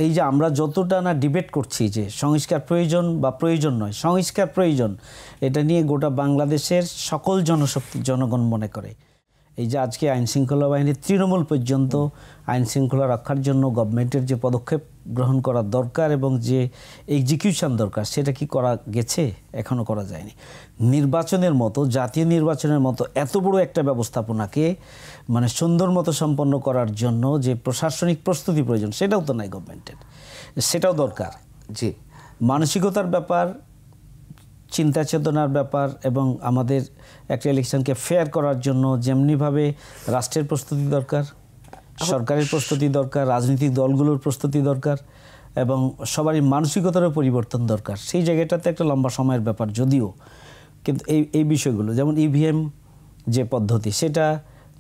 এই যে আমরা যতটা না ডিবেট করছি যে সংস্কার প্রয়োজন বা প্রয়োজন নয়, সংস্কার প্রয়োজন, এটা নিয়ে গোটা বাংলাদেশের সকল জনগণ মনে করে। এই যে আজকে আইনশৃঙ্খলা বাহিনীর তৃণমূল পর্যন্ত আইনশৃঙ্খলা রক্ষার জন্য গভর্নমেন্টের যে পদক্ষেপ গ্রহণ করা দরকার এবং যে এক্সিকিউশন দরকার, সেটা কি করা গেছে? এখনও করা যায়নি। নির্বাচনের মতো, জাতীয় নির্বাচনের মতো এত বড় একটা ব্যবস্থাপনাকে মানে সুন্দর মতো সম্পন্ন করার জন্য যে প্রশাসনিক প্রস্তুতি প্রয়োজন, সেটাও তো নাই গভর্নমেন্টের। সেটাও দরকার। জি, মানসিকতার ব্যাপার, চিন্তা চেতনার ব্যাপার এবং আমাদের একটা ইলেকশনকে ফেয়ার করার জন্য যেমনিভাবে রাষ্ট্রের প্রস্তুতি দরকার, সরকারের প্রস্তুতি দরকার, রাজনৈতিক দলগুলোর প্রস্তুতি দরকার এবং সবারই মানসিকতারও পরিবর্তন দরকার। সেই জায়গাটাতে একটা লম্বা সময়ের ব্যাপার যদিও, কিন্তু এই বিষয়গুলো যেমন ইভিএম যে পদ্ধতি, সেটা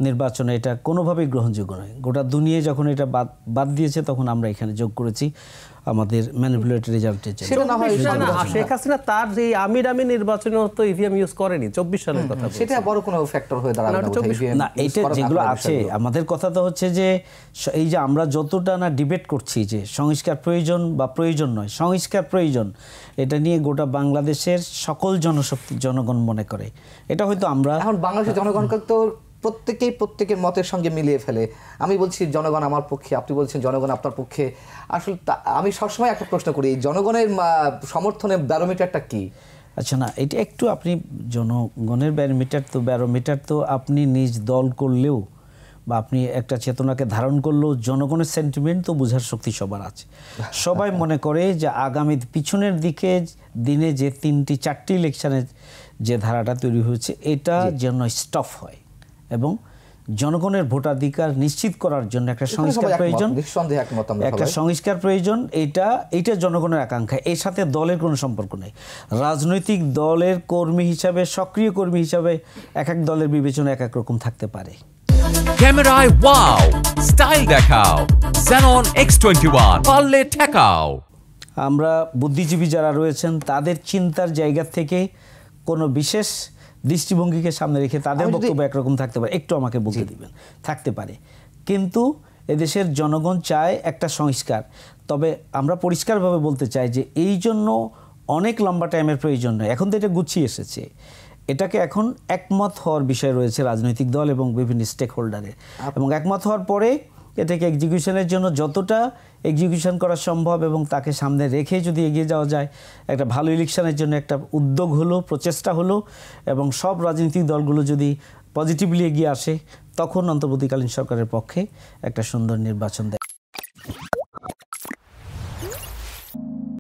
নির্বাচনে এটা কোনোভাবেই গ্রহণযোগ্য নয়। গোটা দুনিয়ায় যখন এটা বাদ দিয়েছে তখন আমরা এখানে যোগ করেছি আমাদের ম্যানিপুলেটেড রেজাল্টের জন্য। শেখ হাসিনা তার যে আমির নির্বাচনে তো ইভিএম ইউজ করেনি 24 সালের কথা, সেটা বড় কোনো ফ্যাক্টর হয়ে দাঁড়াবে না। এটা যেগুলো আছে, আমাদের কথা তো হচ্ছে যে এই যে আমরা যতটা না ডিবেট করছি যে সংস্কার প্রয়োজন বা প্রয়োজন নয়, সংস্কার প্রয়োজন, এটা নিয়ে গোটা বাংলাদেশের সকল জনগণ মনে করে। এটা হয়তো আমরা এখন বাংলাদেশের জনগণকে তো প্রত্যেকের মতের সঙ্গে মিলিয়ে ফেলে। আমি বলছি জনগণ আমার পক্ষে, আপনি বলছেন জনগণ আপনার পক্ষে। আসলে আমি সবসময় একটা প্রশ্ন করি, জনগণের সমর্থনের ব্যারোমিটারটা কি? আচ্ছা, না, এটা একটু আপনি জনগণের ব্যারোমিটার তো আপনি নিজ দল করলেও বা আপনি একটা চেতনাকে ধারণ করলেও জনগণের সেন্টিমেন্ট তো বোঝার শক্তি সবার আছে। সবাই মনে করে যে আগামী পিছনের দিনে যে 3-4টি ইলেকশনের যে ধারাটা তৈরি হয়েছে, এটা যেন স্টপ হয় এবং জনগণের ভোটাধিকার নিশ্চিত করার জন্য একটা সংস্কার প্রয়োজন, একটা সংস্কার প্রয়োজন। এইটা জনগণের আকাঙ্ক্ষা। এর সাথে দলের কোনো সম্পর্ক নেই। রাজনৈতিক দলের কর্মী হিসাবে, সক্রিয় কর্মী হিসাবে এক এক দলের বিবেচনা এক এক রকম থাকতে পারে। ক্যামেরায় ওয়াও, স্টাইল দেখাও, Xenon X21 পারলে ঠেকাও। আমরা বুদ্ধিজীবী যারা রয়েছেন তাদের চিন্তার জায়গা থেকে কোনো বিশেষ দৃষ্টিভঙ্গিকে সামনে রেখে তাদের বক্তব্য একরকম থাকতে পারে, একটু আমাকে বলতে দিবেন, থাকতে পারে। কিন্তু এদেশের জনগণ চায় একটা সংস্কার। তবে আমরা পরিষ্কারভাবে বলতে চাই যে এই জন্য অনেক লম্বা টাইমের প্রয়োজন নয়। এখন তো এটা গুছিয়ে এসেছে। এটাকে এখন একমত হওয়ার বিষয় রয়েছে রাজনৈতিক দল এবং বিভিন্ন স্টেক হোল্ডারের, এবং একমত হওয়ার পরে এটাকে এক্সিকিউশনের জন্য যতটা এক্সিকিউশন করা সম্ভব এবং তাকে সামনে রেখে যদি এগিয়ে যাওয়া যায়, একটা ভালো ইলেকশনের জন্য একটা উদ্যোগ হলো, প্রচেষ্টা হলো এবং সব রাজনৈতিক দলগুলো যদি পজিটিভলি এগিয়ে আসে, তখন অন্তর্বর্তীকালীন সরকারের পক্ষে একটা সুন্দর নির্বাচন দেয়।